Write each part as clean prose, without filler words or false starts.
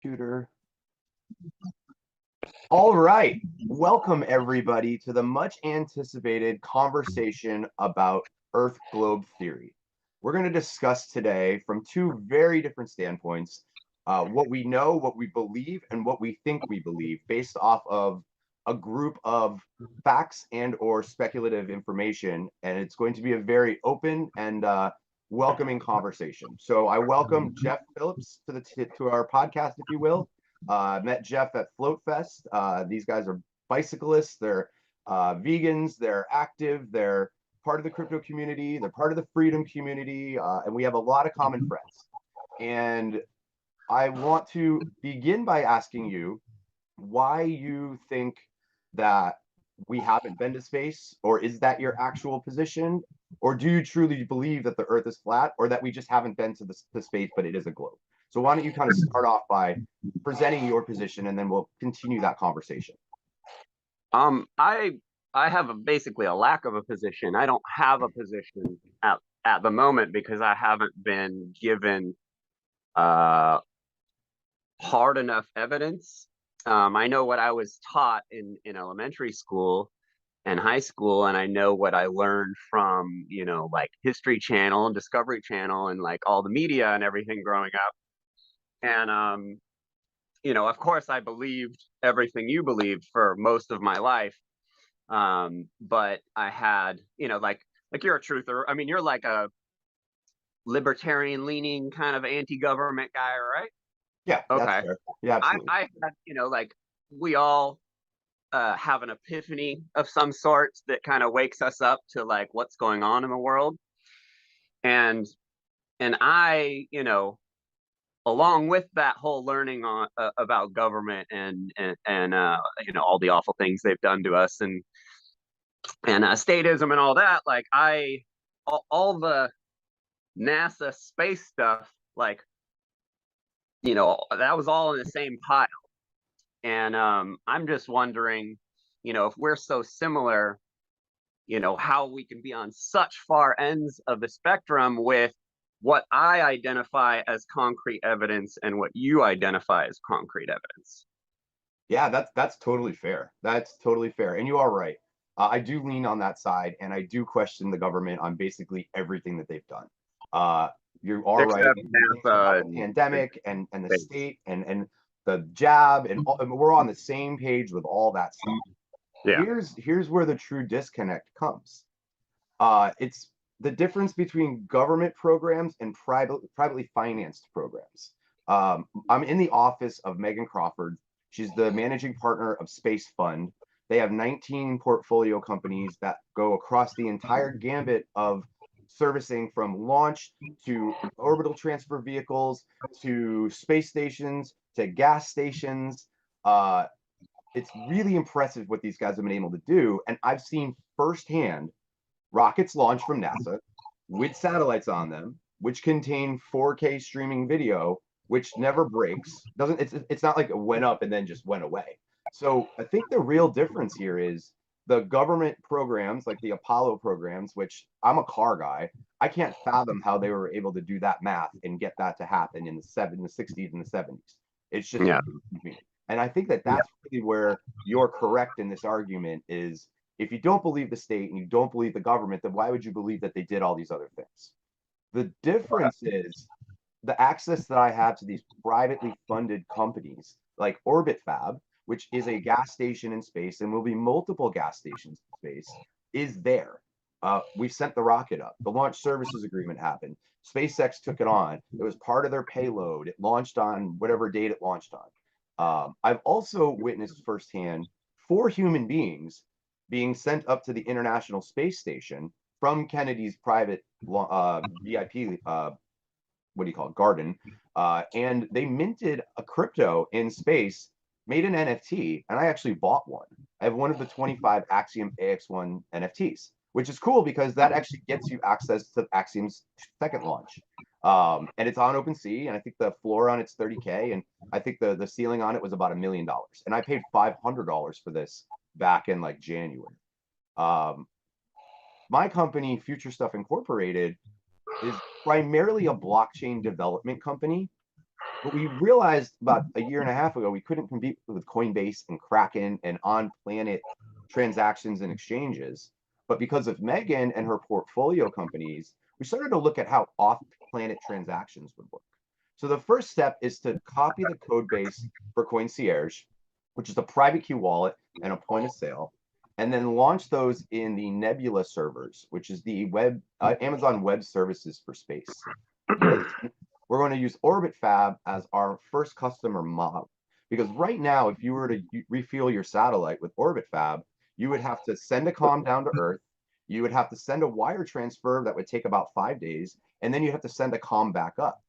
Computer. All right. Welcome, everybody, to the much anticipated conversation about Earth globe theory. We're going to discuss today from two very different standpoints what we know, what we believe, and what we think we believe based off of a group of facts and or speculative information. And it's going to be a very open and welcoming conversation. So I welcome Jeff Phillips to our podcast, if you will. Met Jeff at Float Fest. These guys are bicyclists. They're vegans. They're active. They're part of the crypto community. They're part of the freedom community. And we have a lot of common friends. And I want to begin by asking you why you think that we haven't been to space, or is that your actual position? Or do you truly believe that the Earth is flat, or that we just haven't been to the space, but it is a globe? So why don't you kind of start off by presenting your position, and then we'll continue that conversation. I have basically a lack of a position. I don't have a position at the moment because I haven't been given hard enough evidence. I know what I was taught in elementary school and high school, and I know what I learned from, like History Channel and Discovery Channel and like all the media and everything growing up. And of course I believed everything you believed for most of my life. But I had, like you're a truther. I mean, you're like a libertarian leaning kind of anti-government guy, right? Yeah. Okay. That's fair. Yeah, absolutely. I had, like we all have an epiphany of some sort that kind of wakes us up to like what's going on in the world. And I, along with that whole learning on about government and all the awful things they've done to us and statism and all that, like all the NASA space stuff, like that was all in the same pile. And I'm just wondering, if we're so similar, how we can be on such far ends of the spectrum with what I identify as concrete evidence and what you identify as concrete evidence. Yeah, that's totally fair. That's totally fair. And you are right. I do lean on that side, and I do question the government on basically everything that they've done. You are right about the pandemic and the state and the jab, and we're on the same page with all that stuff. Yeah. Here's where the true disconnect comes. It's the difference between government programs and privately financed programs. I'm in the office of Megan Crawford. She's the managing partner of Space Fund. They have 19 portfolio companies that go across the entire gambit of servicing, from launch to orbital transfer vehicles to space stations to gas stations. It's really impressive what these guys have been able to do. And I've seen firsthand rockets launched from NASA with satellites on them, which contain 4K streaming video, which never breaks. It's not like it went up and then just went away. So I think the real difference here is the government programs, like the Apollo programs, which I'm a car guy. I can't fathom how they were able to do that math and get that to happen in the 60s and the 70s. It's just me. And I think that that's really where you're correct in this argument is, if you don't believe the state and you don't believe the government, then why would you believe that they did all these other things? The difference is the access that I have to these privately funded companies like Orbit Fab, which is a gas station in space and will be multiple gas stations in space, is there. We've sent the rocket up. The launch services agreement happened. SpaceX took it on. It was part of their payload. It launched on whatever date it launched on. I've also witnessed firsthand 4 human beings being sent up to the International Space Station from Kennedy's private VIP, what do you call it, garden. And they minted a crypto in space, made an NFT, and I actually bought one. I have one of the 25 Axiom AX1 NFTs, which is cool because that actually gets you access to Axiom's second launch. And it's on OpenSea, and I think the floor on it's 30K, and I think the ceiling on it was about $1 million. And I paid $500 for this back in like January. My company, Future Stuff Incorporated, is primarily a blockchain development company. But we realized about a year and a half ago we couldn't compete with Coinbase and Kraken and on-planet transactions and exchanges. But because of Megan and her portfolio companies, we started to look at how off-planet transactions would work. So the first step is to copy the code base for Concierge, which is a private key wallet and a point of sale, and then launch those in the Nebula servers, which is the Amazon Web Services for space. We're going to use Orbit Fab as our first customer model. Because right now, if you were to refuel your satellite with Orbit Fab, you would have to send a comm down to Earth. You would have to send a wire transfer that would take about 5 days, and then you have to send a comm back up.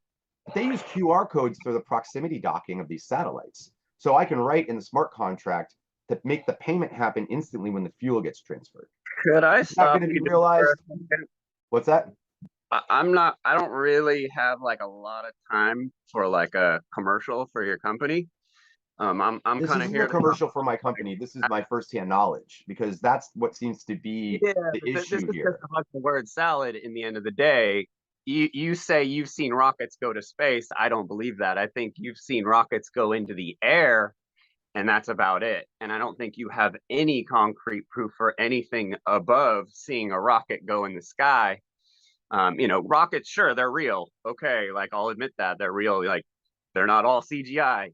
But they use QR codes for the proximity docking of these satellites. So I can write in the smart contract to make the payment happen instantly when the fuel gets transferred. Could I It's not stop going to you be there for realized. a second? What's that? I don't really have like a lot of time for like a commercial for your company. I'm This kind of isn't a here to talk commercial for my company. This is my firsthand knowledge because that's what seems to be yeah, the this issue is just here. about the word salad in the end of the day. You say you've seen rockets go to space. I don't believe that. I think you've seen rockets go into the air, and that's about it. And I don't think you have any concrete proof for anything above seeing a rocket go in the sky. Rockets, sure, they're real. Okay, like I'll admit that they're real. Like they're not all CGI.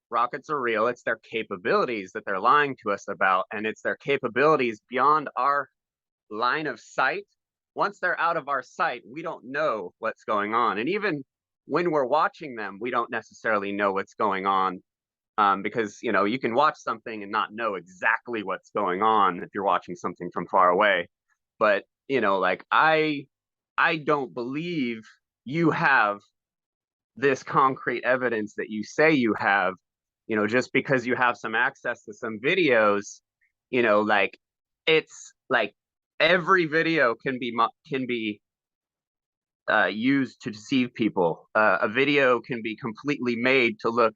Rockets are real. It's their capabilities that they're lying to us about, and it's their capabilities beyond our line of sight. Once they're out of our sight, we don't know what's going on. And even when we're watching them, we don't necessarily know what's going on, because you can watch something and not know exactly what's going on if you're watching something from far away. But like I don't believe you have this concrete evidence that you say you have, just because you have some access to some videos, like it's like every video can be used to deceive people. A video can be completely made to look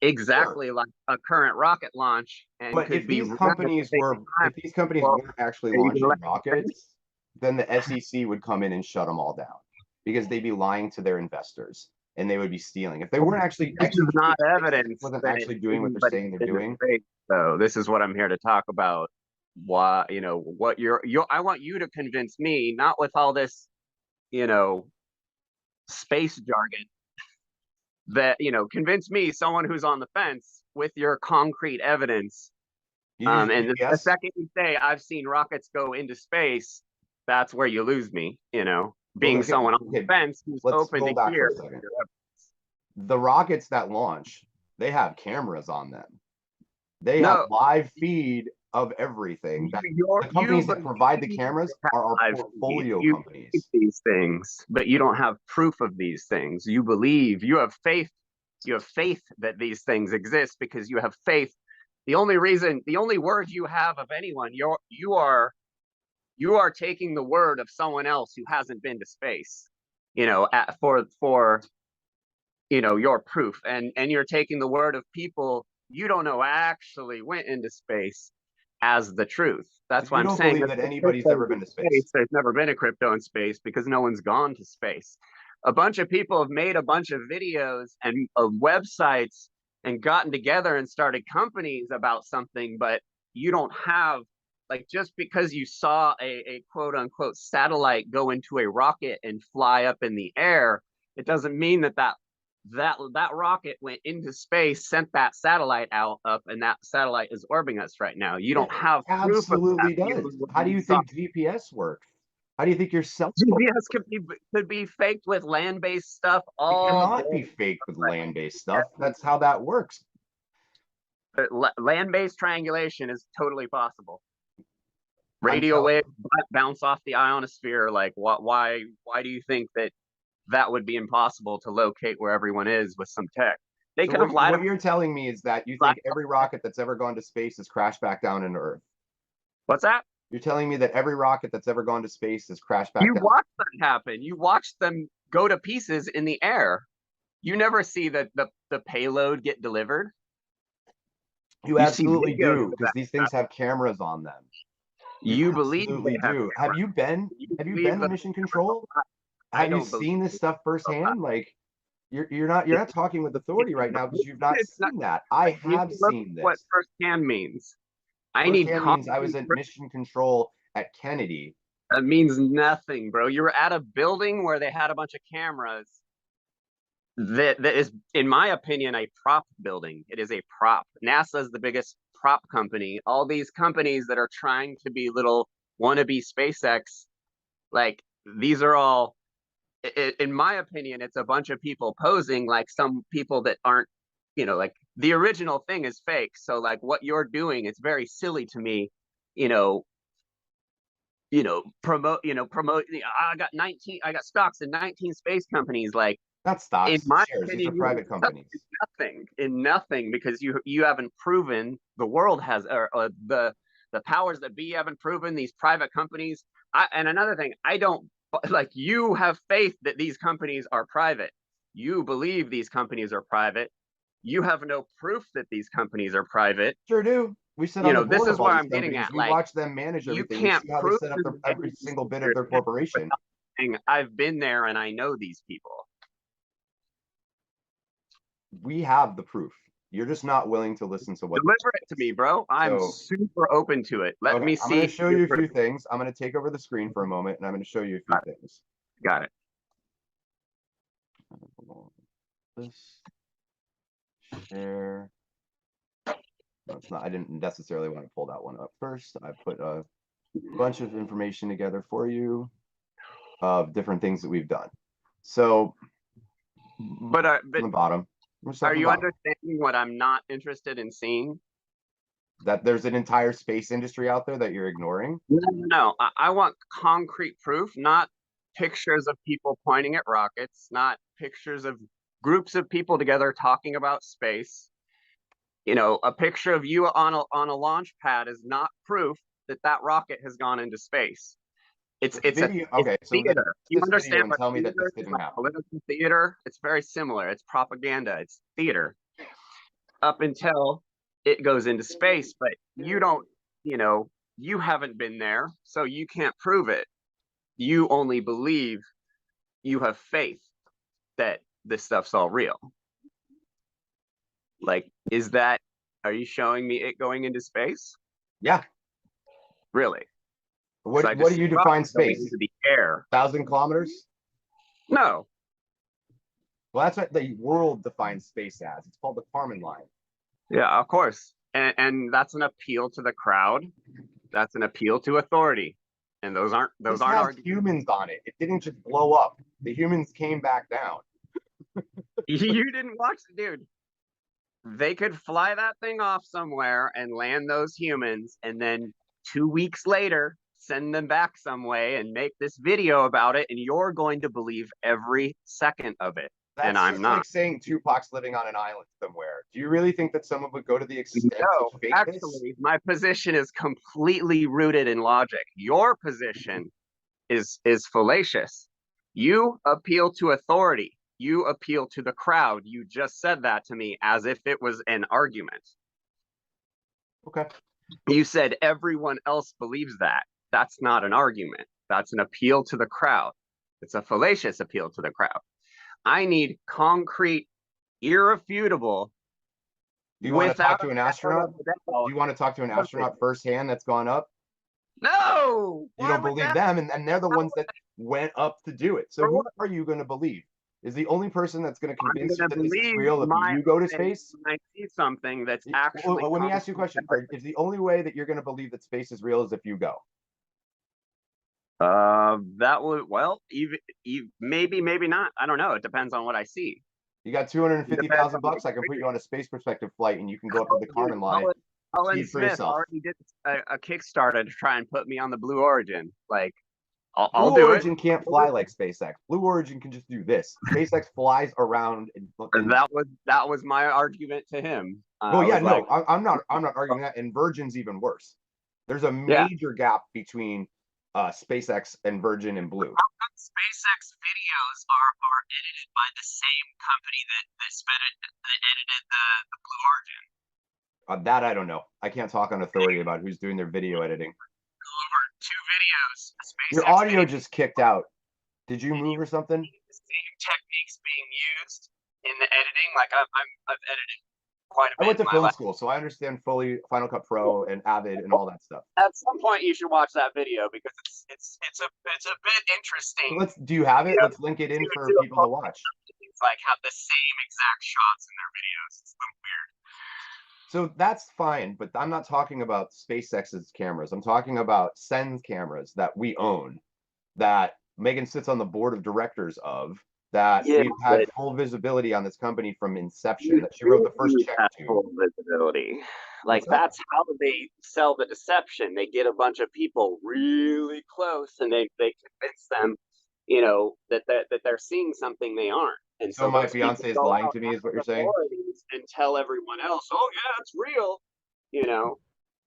Sure. exactly like a current rocket launch and But could be run at the same time. if these companies Well, weren't actually are you gonna launching let me finish? rockets, then the SEC would come in and shut them all down because they'd be lying to their investors and they would be stealing. If they weren't actually This is executing, not SpaceX evidence wasn't that actually doing what they're anybody's saying they're been to doing. space. So this is what I'm here to talk about. Why, what I want you to convince me, not with all this, you know, space jargon, that, convince me, someone who's on the fence, with your concrete evidence. You use And the GPS. second you say I've seen rockets go into space, that's where you lose me, Okay, being okay, someone on the okay. fence who's Let's open roll to back for hear. a second. The rockets that launch, they have cameras on them. They have No, live feed of everything. That you're, the you companies that provide the believe cameras are our I've seen. portfolio You believe companies. these things, but you don't have proof of these things. You believe, you have faith. You have faith that these things exist because you have faith. The only word you have of anyone, you are taking the word of someone else who hasn't been to space, for your proof, and you're taking the word of people you don't know actually went into space as the truth. So That's why you I'm don't saying believe that that the anybody's crypto ever in been to space. space, there's never been a crypto in space because no one's gone to space. A bunch of people have made a bunch of videos and websites and gotten together and started companies about something, but you don't have, like, just because you saw a quote unquote satellite go into a rocket and fly up in the air, it doesn't mean that rocket went into space, sent that satellite out up, and that satellite is orbiting us right now. You don't It have proof of that. absolutely does. How do you Saw. think GPS works? How do you think your cell phone? GPS could be faked with land-based stuff It all cannot be day. faked with land-based stuff. That's how that works. Land-based triangulation is totally possible. I'm Radio telling waves bounce off the ionosphere. Like, why do you think that would be impossible to locate where everyone is with some tech? They so could have lied what you're telling me is that you about. think every rocket that's ever gone to space has crashed back down into Earth. What's that? You're telling me that every rocket that's ever gone to space has crashed back You down. watch that happen. You watch them go to pieces in the air. You never see the payload get delivered. You You see absolutely videos do, of because that. these things have cameras on them. You You believe they absolutely have do. cameras. You Have you believe been to that mission control? I Have you don't believe seen this it. stuff firsthand? Like You're not talking with authority right now because you've not It's not, seen that. I you have can look seen what this. firsthand means. I need Firsthand means I was concrete at proof. mission control at Kennedy. That means nothing, bro. You were at a building where they had a bunch of cameras. That is, in my opinion, a prop building. It is a prop. NASA is the biggest prop company. All these companies that are trying to be little wannabe SpaceX, like these are all, in my opinion, it's a bunch of people posing like some people that aren't, like the original thing is fake. So like what you're doing, it's very silly to me, you know, promote. I got stocks in 19 space companies. Like Not in stocks, my shares. These are opinion, you private companies. in nothing because you haven't proven the world has or the powers that be haven't proven these private companies. And another thing, I don't like you have faith that these companies are private. You believe these companies are private. You have no proof that these companies are private. Sure do. We sit on the This board is of all where these I'm getting companies. at. We Like watch them manage you everything. We can't see how they prove set up this every single bit of their corporation. I've been there and I know these people. We have the proof. You're just not willing to listen to what. Deliver it to me, bro. I'm So, super open to it. Let okay, me I'm going to see. show you a few things. I'm going to take over the screen for a moment, and I'm going to show you a few things. Got it. This share. No, it's not. I didn't necessarily want to pull that one up first. I put a bunch of information together for you of different things that we've done. So, But from the bottom, are you understanding what I'm not interested in seeing? That there's an entire space industry out there that you're ignoring? No. I want concrete proof, not pictures of people pointing at rockets, not pictures of groups of people together talking about space. A picture of you on a launch pad is not proof that that rocket has gone into space. It's video. Okay, so theater. You understand and tell me that this is? didn't Like happen. political theater. It's very similar. It's propaganda. It's theater. Up until it goes into space, but you don't. You haven't been there, so you can't prove it. You only believe. You have faith that this stuff's all real. Like, are you showing me it going into space? Yeah. Really? What do you define space? Into the air. 1,000 kilometers? No. Well, that's what the world defines space as. It's called the Kármán line. Yeah, of course. And that's an appeal to the crowd. That's an appeal to authority. And those aren't humans on it. It didn't just blow up. The humans came back down. You didn't watch the dude. They could fly that thing off somewhere and land those humans, and then 2 weeks later send them back some way and make this video about it, and you're going to believe every second of it. That's I'm not. Like saying Tupac's living on an island somewhere. Do you really think that someone would go to the extent of fake actually, this? My position is completely rooted in logic. Your position is fallacious. You appeal to authority. You appeal to the crowd. You just said that to me as if it was an argument. Okay. You said everyone else believes that. That's not an argument. That's an appeal to the crowd. It's a fallacious appeal to the crowd. I need concrete, irrefutable. Do you want to talk to an astronaut? Do you want to talk to an astronaut firsthand that's gone up? No. You don't believe them, and they're the ones that went up to do it. So who are you going to believe? Is the only person that's going to convince you that this is real if you go to space? I see something that's actually. Let me ask you a question. Is the only way that you're going to believe that space is real is if you go? That would, maybe not. I don't know. It depends on what I see. You got $250,000. I can put you on a space perspective flight, and you can go up to the Kármán line. Colin Smith already did a Kickstarter to try and put me on the Blue Origin. Like, I'll do it. Blue Origin can't fly like SpaceX. Blue Origin can just do this. SpaceX flies around. And that was my argument to him. Well, yeah, no, I'm not arguing that. And Virgin's even worse. There's a major gap between SpaceX and Virgin and Blue. How come SpaceX videos are edited by the same company that edited the Blue Origin? That I don't know. I can't talk on authority about who's doing their video editing. Over 2 videos. Your audio just kicked out. Did you move or something? The same techniques being used Like I've edited quite a I bit went in to my film life. school, so I understand fully Final Cut Pro and Avid and all that stuff. At some point, you should watch that video because it's a bit interesting. So do you have it? You know, Let's link it in for do people to watch. like have the same exact shots in their videos. It's so weird. So that's fine, but I'm not talking about SpaceX's cameras. I'm talking about Sen's cameras that we own, that Megan sits on the board of directors of, that Yeah, we've had but full visibility on this company from inception, you that she wrote do the first use check that to. full visibility. What's Like that? that's how they sell the deception. They get a bunch of people really close, and they convince them, that they're seeing something they aren't. And So so my those people fiance is go lying out to me, is what after you're saying? authorities and tell everyone else, "Oh yeah, it's real," you know,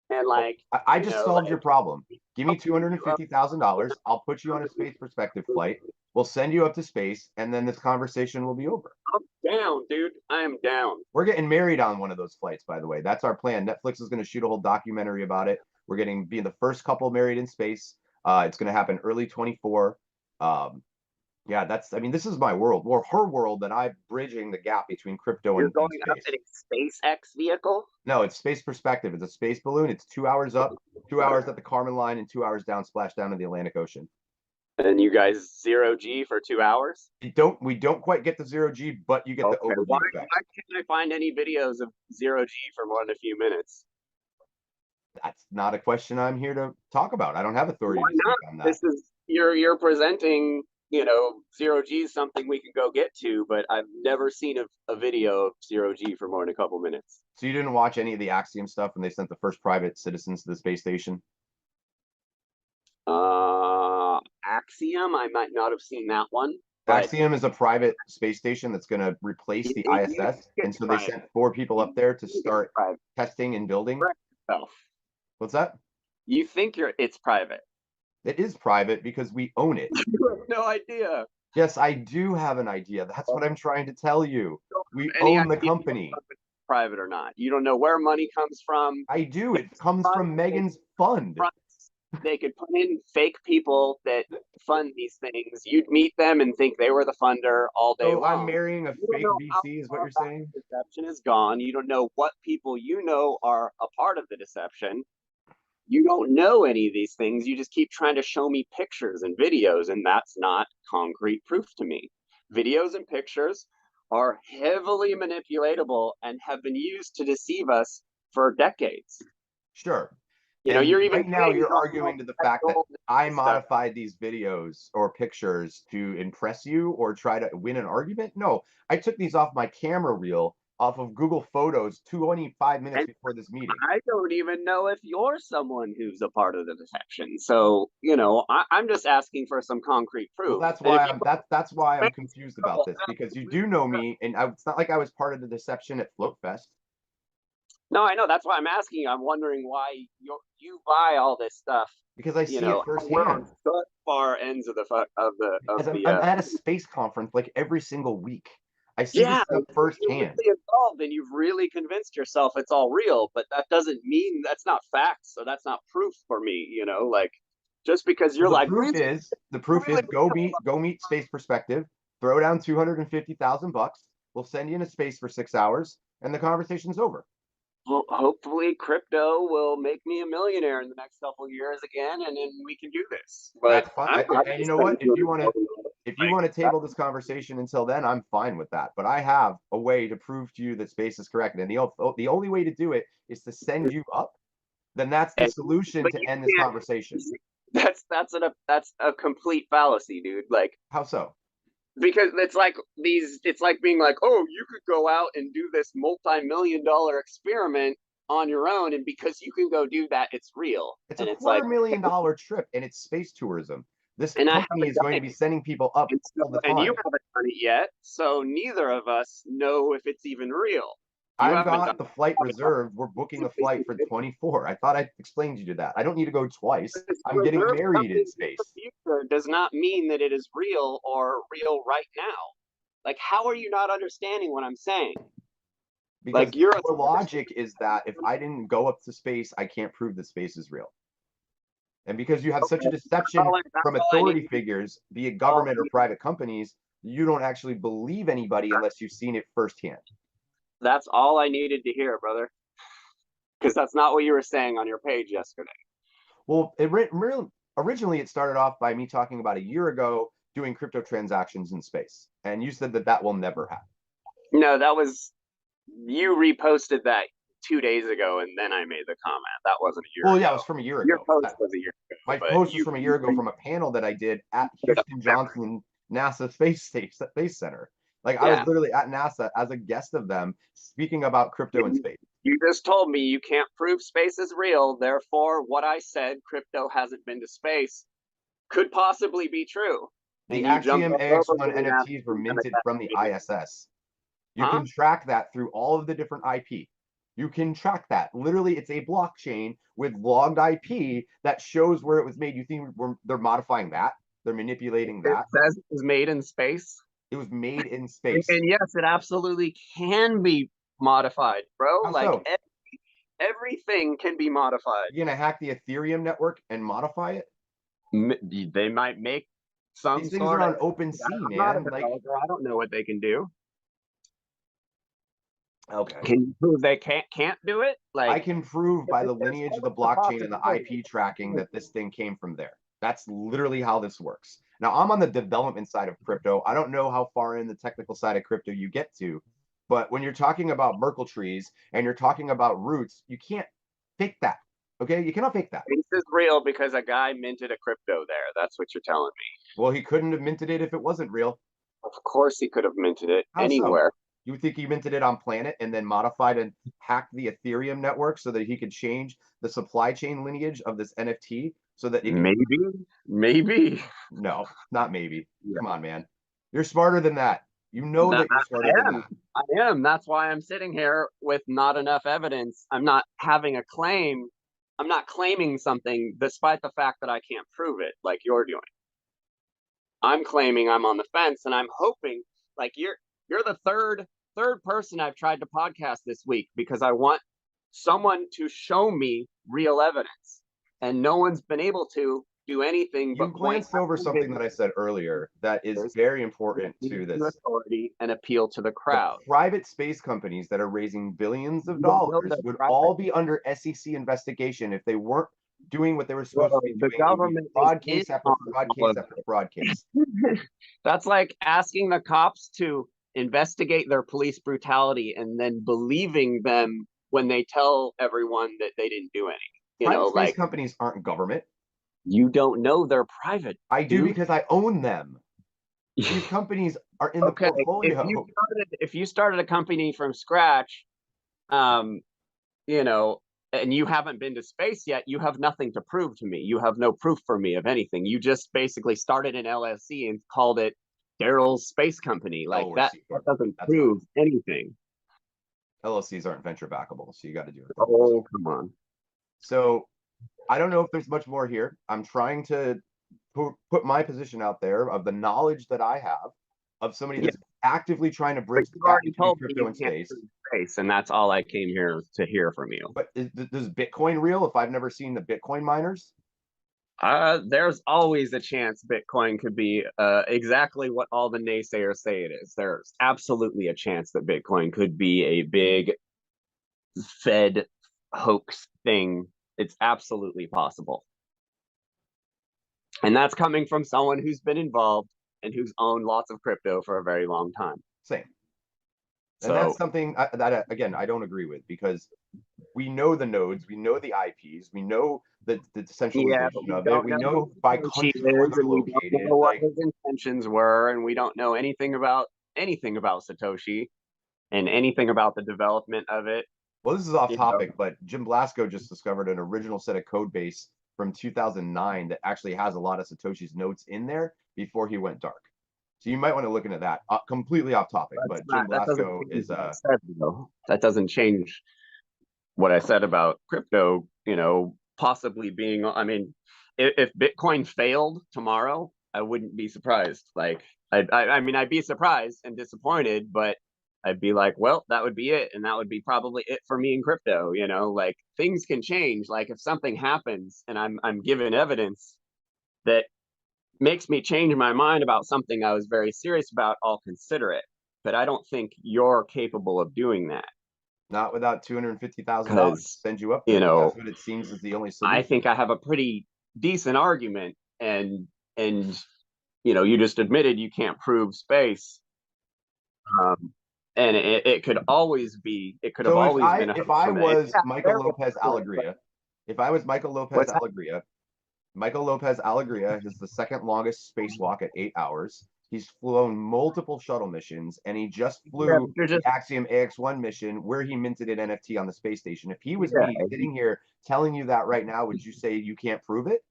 and Well, like, I just solved your problem. Give me like, $250,000. I'll put you on a space perspective flight. We'll send you up to space, and then this conversation will be over. I'm down, dude. I am down. We're getting married on one of those flights, by the way. That's our plan. Netflix is going to shoot a whole documentary about it. We're getting being the first couple married in space. It's going to happen early 24. Um, yeah, I mean, this is my world, or her world, that I'm bridging the gap between crypto You're and going up space. in a SpaceX vehicle? No, it's space perspective. It's a space balloon. It's 2 hours up, 2 hours at the Kármán line, and 2 hours down, splash down in the Atlantic Ocean. And you guys 0G for 2 hours? We don't quite get the 0G, but you get the Okay. Why overview effect. can't I find any videos of 0G for more than a few minutes? That's not a question I'm here to talk about. I don't have authority Why to speak not? on that. This is you're presenting, 0G is something we can go get to, but I've never seen a video of 0G for more than a couple minutes. So you didn't watch any of the Axiom stuff when they sent the first private citizens to the space station? Axiom, I might not have seen that one, but Axiom is a private space station that's going to replace the you ISS. And it's so they private. sent 4 people up there to You think it's start private. testing and building. Correct yourself. What's that? You think it's private. It is private because we own it. You have no idea. Yes, I do have an idea. That's what I'm trying to tell you. You don't We have any own the idea company. if it's private or not. You don't know where money comes from. I do. It comes from Megan's fund. They could put in fake people that fund these things. You'd meet them and think they were the funder all day So I'm long. marrying a You don't fake know how VC, is what far you're back saying? the deception is gone. You don't know what people are a part of the deception. You don't know any of these things. You just keep trying to show me pictures and videos, and that's not concrete proof to me. Videos and pictures are heavily manipulatable and have been used to deceive us for decades. Sure. You're And even right now you're talking arguing about to the fact that I stuff. modified these videos or pictures to impress you or try to win an argument. No, I took these off my camera reel off of Google Photos 25 minutes And before this meeting. I don't even know if you're someone who's a part of the deception. So, I'm just asking for some concrete Well, proof. that's And if why you I'm confused about this, because you do know me, and it's not like I was part of the deception at Float Fest. No, I know. That's why I'm asking you. I'm wondering why you buy all this stuff. Because I see it We're on firsthand. such far ends of the As I'm at a space conference like every single week. I see this yeah, stuff you're firsthand. really involved and you've really convinced yourself it's all real, but that doesn't mean that's not facts, so that's not proof for me. Like just because Well, you're like really, the proof is really, go meet Space Perspective, throw down $250,000. We'll send you into space for 6 hours, and the conversation's over. well, hopefully crypto will make me a millionaire in the next couple of years again, and then we can do this. But That's fine. I'm not And you just know what? If you like want to table this conversation until then, I'm fine with that. But I have a way to prove to you that space is correct, and the only way to do it is to send you up. Then that's the and, solution but to you end this can't. conversation. That's a complete fallacy, dude. Like How so? because it's like being like, oh, you could go out and do this multi-million-dollar experiment on your own, and because you can go do that, it's real. It's a And it's like, $250,000 trip, and it's space tourism. This and I company haven't is done going to it, be sending people up all the and you time. haven't done it yet, so neither of us know if it's even real. You I've haven't done got the flight reserved. We're booking a flight for it. 24. I thought I explained you to that. I don't need to go twice. This I'm getting reserve married something in in the space. future does not mean that it is real or real right now. Like, how are you not understanding what I'm saying? Because Like, you're a your logic is that if I didn't go up to space, I can't prove that space is real. And because you have such a deception from all I need. authority figures, be it government or private companies, you don't actually believe anybody unless you've seen it firsthand. That's all I needed to hear, brother. Because that's not what you were saying on your page yesterday. Well, originally it started off by me talking about a year ago doing crypto transactions in space, and you said that that will never happen. No, that was you reposted that 2 days ago, and then I made the comment. That wasn't a year Well, yeah, it ago. was from a year Your ago. post was a year ago, My but post was you from a year ago from a panel that I did at put up Houston memory. Johnson NASA Space Center. Like I was Yeah. literally at NASA as a guest of them speaking about crypto and space. You just told me you can't prove space is real. Therefore, what I said, crypto hasn't been to space, could possibly be true. The And you jumped Axiom all over AX1 me and asked NFTs were me to minted from the ISS. You huh? can track that through all of the different IP. You can track that. Literally, it's a blockchain with logged IP that shows where it was made. You think they're modifying that? They're manipulating It that? says it was made in space. It was made in And space. yes, it absolutely can be modified, bro. How Like so? everything can be modified. You're gonna hack the Ethereum network and modify it? They might make some These things are sort of. on open sea, I'm not a man. Like, developer. I don't know what they can do. okay. Can you prove they can't do it? I Like can prove if by the there's lineage of the always the blockchain and the possibility. IP tracking that this thing came from there. That's literally how this works. Now, I'm on the development side of crypto. I don't know how far in the technical side of crypto you get to, but when you're talking about Merkle trees and you're talking about roots, you can't fake that. Okay? You cannot fake that. This is real because a guy minted a crypto there. That's what you're telling me. Well, he couldn't have minted it if it wasn't real. Of course, he could have minted it How so? anywhere. You would think he minted it on Planet and then modified and hacked the Ethereum network so that he could change the supply chain lineage of this NFT so that it could. Maybe, maybe. No, not maybe. Yeah. Come on, man. You're smarter than that. You know That that you're I smarter than am. that. I am. That's why I'm sitting here with not enough evidence. I'm not having a claim. I'm not claiming something despite the fact that I can't prove it like you're doing. I'm claiming I'm on the fence and I'm hoping like you're the third person I've tried to podcast this week because I want someone to show me real evidence. And no one's been able to do anything You but point glanced out over the something that I said earlier that is very important to this. authority and appeal to the The crowd. private space companies that are raising billions of You don't know dollars they're would private. all be under SEC investigation if they weren't doing what they were supposed to be The doing and be government is fraud in case after on fraud all case of after fraud case. it. That's like asking the cops to investigate their police brutality and then believing them when they tell everyone that they didn't do any. Private space Like companies aren't government. you don't know they're private, I do dude. because I own them. These companies are in the Okay, portfolio. if you started a company from scratch, um, you know, and you haven't been to space yet, you have nothing to prove to me. You have no proof for me of anything. You just basically started an LLC and called it Darryll's Space Company. Like Oh, we're that, C that corp. doesn't That's fine. prove anything. LLCs aren't venture backable, so you got to do it. Oh, come on. So I don't know if there's much more here. I'm trying to put my position out there of the knowledge that I have of somebody Yeah, that's actively trying to but bridge the you've gap already between told me crypto you and can't space. prove space, and that's all I came here to hear from you. But does Bitcoin real if I've never seen the Bitcoin miners? There's always a chance Bitcoin could be exactly what all the naysayers say it is. There's absolutely a chance that Bitcoin could be a big Fed hoax thing. It's absolutely possible. And that's coming from someone who's been involved and who's owned lots of crypto for a very long time. Same. And that's So, something that again I don't agree with because we know the nodes, we know the IPs, we know the yeah, but decentralization we of it, don't we know know who by Satoshi country where is, they're and we don't located. know what Like, his intentions were, and we don't know anything about Satoshi and anything about the development of it. well, this is off You know, topic, but Jim Blasco just discovered an original set of code base from 2009 that actually has a lot of Satoshi's notes in there before he went dark. So you might want to look into that. Completely off topic, but Jim that doesn't Blasco change is what I said, though. That doesn't change what I said about crypto, possibly being, I mean, if Bitcoin failed tomorrow, I wouldn't be surprised. Like, I mean, I'd be surprised and disappointed, but I'd be like, well, that would be it. And that would be probably it for me in crypto. Like things can change. Like if something happens and I'm given evidence that makes me change my mind about something I was very serious about, I'll consider it. but I don't think you're capable of doing that. Not without $250,000 to Because, send you up you there. know, That's what it seems is the only I solution. think I have a pretty decent argument, and you just admitted you can't prove space. Um, and it could always be, it could have So always been a if hoax I from it. was Yeah, Michael very Lopez accurate, but Alegria, if I was Michael Lopez what's that? Alegria, Michael Lopez Alegria is the second longest spacewalk at 8 hours. He's flown multiple shuttle missions, and he just Yeah, flew but you're the just, Axiom AX-1 mission where he minted an NFT on the space station. If he was me yeah. sitting here telling you that right now, would you say you can't prove it?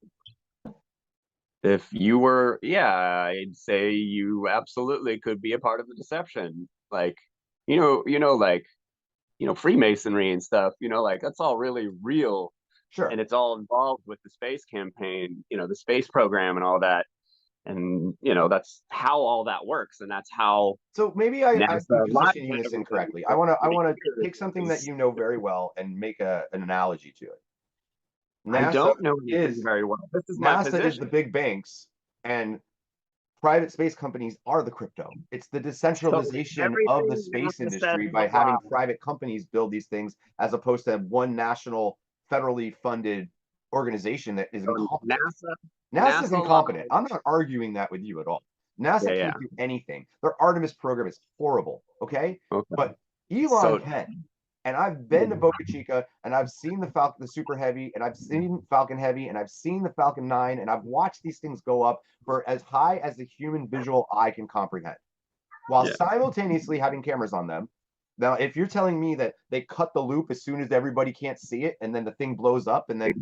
If you were, yeah, I'd say you absolutely could be a part of the deception. Like, like, Freemasonry and stuff, like that's all really real, Sure. and it's all involved with the space campaign, the space program and all that. And, that's how all that works. And that's how So maybe I'm NASA lied positioning to this everybody incorrectly. I for want to 40 take years. something that you know very well and make an analogy to it. I NASA don't know anything is very well. This is my NASA is the position. big banks, and private space companies are the crypto. It's the So decentralization of the everything space NASA says industry is a by lie. having private companies build these things as opposed to one national federally funded organization that is So incompetent. NASA, NASA's NASA incompetent. lies. I'm not arguing that with you at all. Yeah, NASA yeah. can't do anything. Their Artemis program is horrible, okay? Okay. But Elon So can. And I've been to Boca Chica and I've seen the Super Heavy, and I've seen Falcon Heavy, and I've seen the Falcon 9, and I've watched these things go up for as high as the human visual eye can comprehend, while yeah. simultaneously having cameras on them. Now, if you're telling me that they cut the loop as soon as everybody can't see it, and then the thing blows up, and then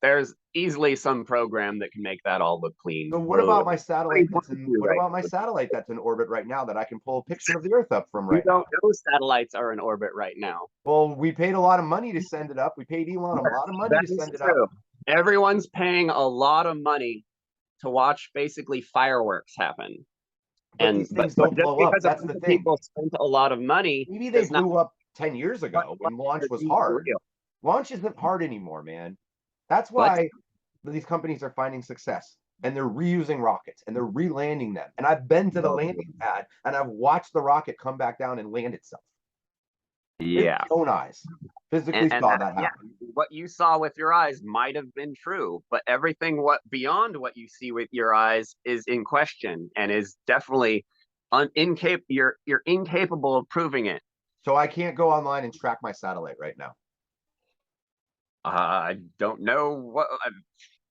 There's easily some program that can make that all look so clean. what about my Nobody's satellite going to do what right about my now. satellite that's in orbit right now that I can pull a picture of the Earth up from We right now? don't know satellites are in orbit right now. Well, we paid a lot of money to send it up. We paid Elon a lot of money That to is send it up. true. Everyone's paying a lot of money to watch basically fireworks happen. But these But things don't just blow up. because a That's bunch the of thing. people spent a lot of money Maybe they does not blew up 10 years ago what when launch they're was doing hard. real. Launch isn't hard anymore, man. That's What? why these companies are finding success, and they're reusing rockets and they're re-landing them. And I've been to the No. landing pad and I've watched the rocket come back down and land itself with Yeah. my own eyes. Physically saw that Yeah, happen. what you saw with your eyes might have been true, but everything what beyond what you see with your eyes is in question and is definitely you're incapable of proving it. So I can't go online and track my satellite right now. I don't know what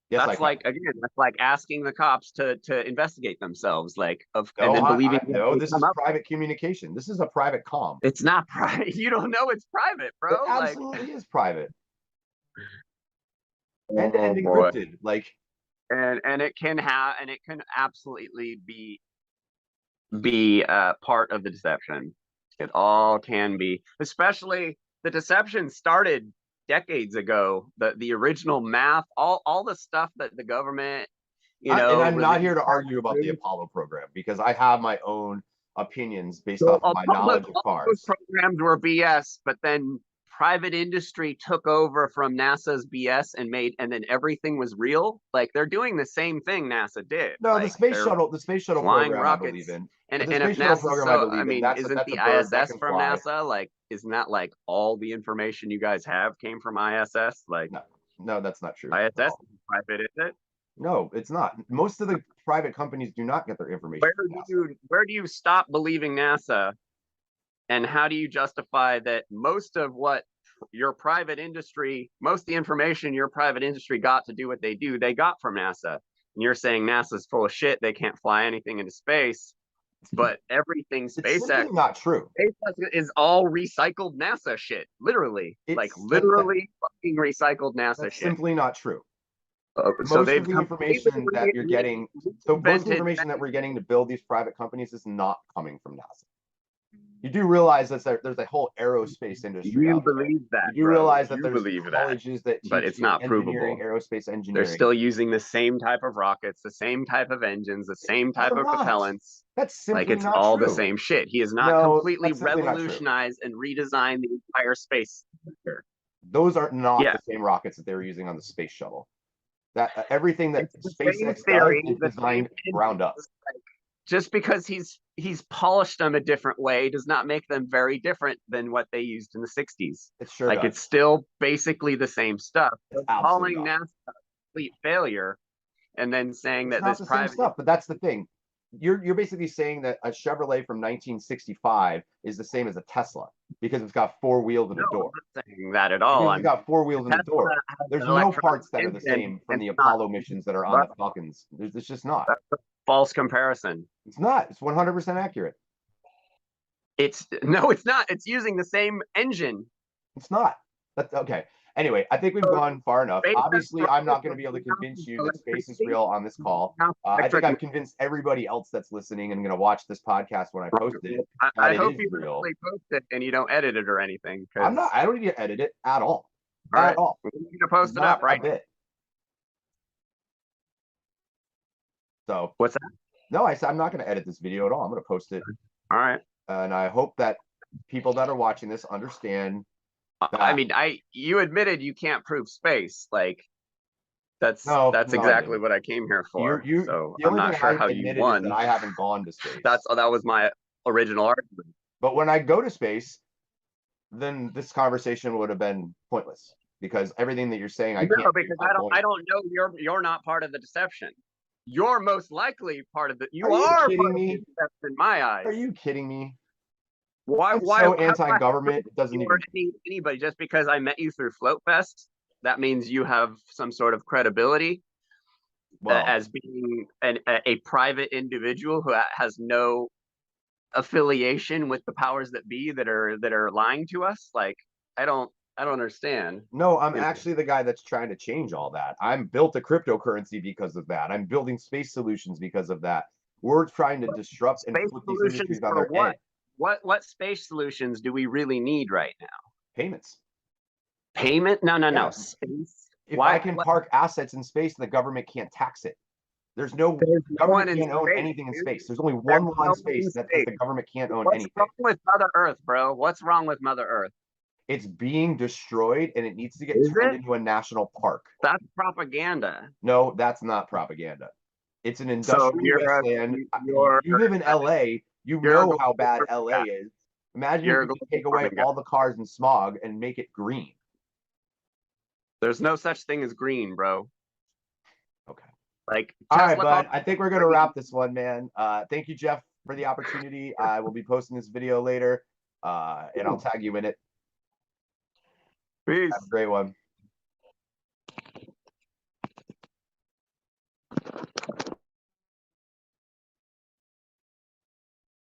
Yes, I can. that's like asking the cops to investigate themselves, and No, then believing I what no, they this come is up with. private communication. This is a private comm. It's not private. You don't know it's private, It bro. absolutely is private. End-to-end Oh boy. encrypted. Like, And it can absolutely be part of the deception. It all can be, especially the deception started decades ago. The original math, all the stuff that the government, and I'm not here released. to argue about the Apollo program because I have my own opinions based off of my knowledge of All those cars. programs were BS, but then private industry took over from NASA's BS and then everything was real. Like they're doing the same thing NASA did. No, Like they're the space shuttle flying program I believe rockets. in. And The if space shuttle NASA's program I so, I believe in. mean, That's isn't a the bird that ISS can from fly. NASA? Like, isn't that like all the information you guys have came from ISS? Like, No, no, that's not true at ISS all. is private, is it? No, it's not. Most of the private companies do not get their information from NASA. Where do you stop believing NASA, and how do you justify that most of what most of the information your private industry got to do what they do, they got from NASA? And you're saying NASA's full of shit, they can't fly anything into space, but everything It's simply not true. SpaceX is all recycled NASA shit, literally, That fucking recycled NASA that's shit. simply not true. So Most of they've the completely information that you're getting, most of the reinvented. information that we're getting to build these private companies is not coming from NASA. You do realize that there's a whole aerospace industry You out there. believe that, You do bro. realize that You there's believe that, colleges that but teach it's not engineering, provable. aerospace They're engineering. still using the same type of rockets, the same type of engines, the same type They're of not. propellants. That's Like simply it's not all the true. same shit. He has not No, completely that's simply not true. revolutionized and redesigned the entire space sector. Those are not Yeah, the same rockets that they were using on the space shuttle. That everything that it's the same SpaceX does theory, is the same designed ground up. just because he's polished them a different way does not make them very different than what they used in the 60s. It sure Like does. it's still basically the same stuff. It's So absolutely calling not. NASA a complete failure and then saying It's that not this the same private stuff, but that's the thing. You're basically saying that a Chevrolet from 1965 is the same as a Tesla because it's got four wheels and a no, door. I'm not saying that at all. Because it's got four wheels and a Tesla door. has There's an no electronic parts that are the engine same from and the it's not Apollo missions that are on well, the Falcons. It's just not. false comparison. It's not. It's 100% accurate. It's no, it's not. It's using the same engine. It's not. That's okay. Anyway, I think we've gone far enough. Obviously, I'm not going to be able to convince you that space is real on this call. I think I've convinced everybody else that's listening and going to watch this podcast when I post it. I hope you actually post it and you don't edit it or anything. I'm not. I don't need to edit it at all. At all. We need to post it up, right? A bit. So what's that? No, I said I'm not going to edit this video at all. I'm going to post it. All right. And I hope that people that are watching this understand. I mean, you admitted you can't prove space. Like that's exactly what I came here for. So I'm not sure how you won. That I haven't gone to space. That was my original argument. But when I go to space, then this conversation would have been pointless because everything that you're saying, I can't. Because I don't know. You're not part of the deception. You're most likely part of the. You are kidding me? In my eyes. Are you kidding me? Why? So anti-government? It doesn't even anybody. Just because I met you through Float Fest, that means you have some sort of credibility as being a private individual who has no affiliation with the powers that be that are lying to us. Like I don't understand. No, I'm actually the guy that's trying to change all that. I'm built a cryptocurrency because of that. I'm building space solutions because of that. We're trying to disrupt and put these industries on their head. What space solutions do we really need right now? Payments. Payment? No. Space. If I can park assets in space, the government can't tax it. There's no government can't own anything in space. There's only one law in space that says the government can't own anything. What's wrong with Mother Earth, bro? What's wrong with Mother Earth? It's being destroyed and it needs to get turned into a national park. That's propaganda. No, that's not propaganda. It's an industrial wasteland. You live in LA. You know how bad LA is. Imagine if you take away all the cars and smog and make it green. There's no such thing as green, bro. Okay. Like, all right, bud. I think we're gonna wrap this one, man. Thank you, Jeff, for the opportunity. I will be posting this video later, and I'll tag you in it. Peace. Have a great one.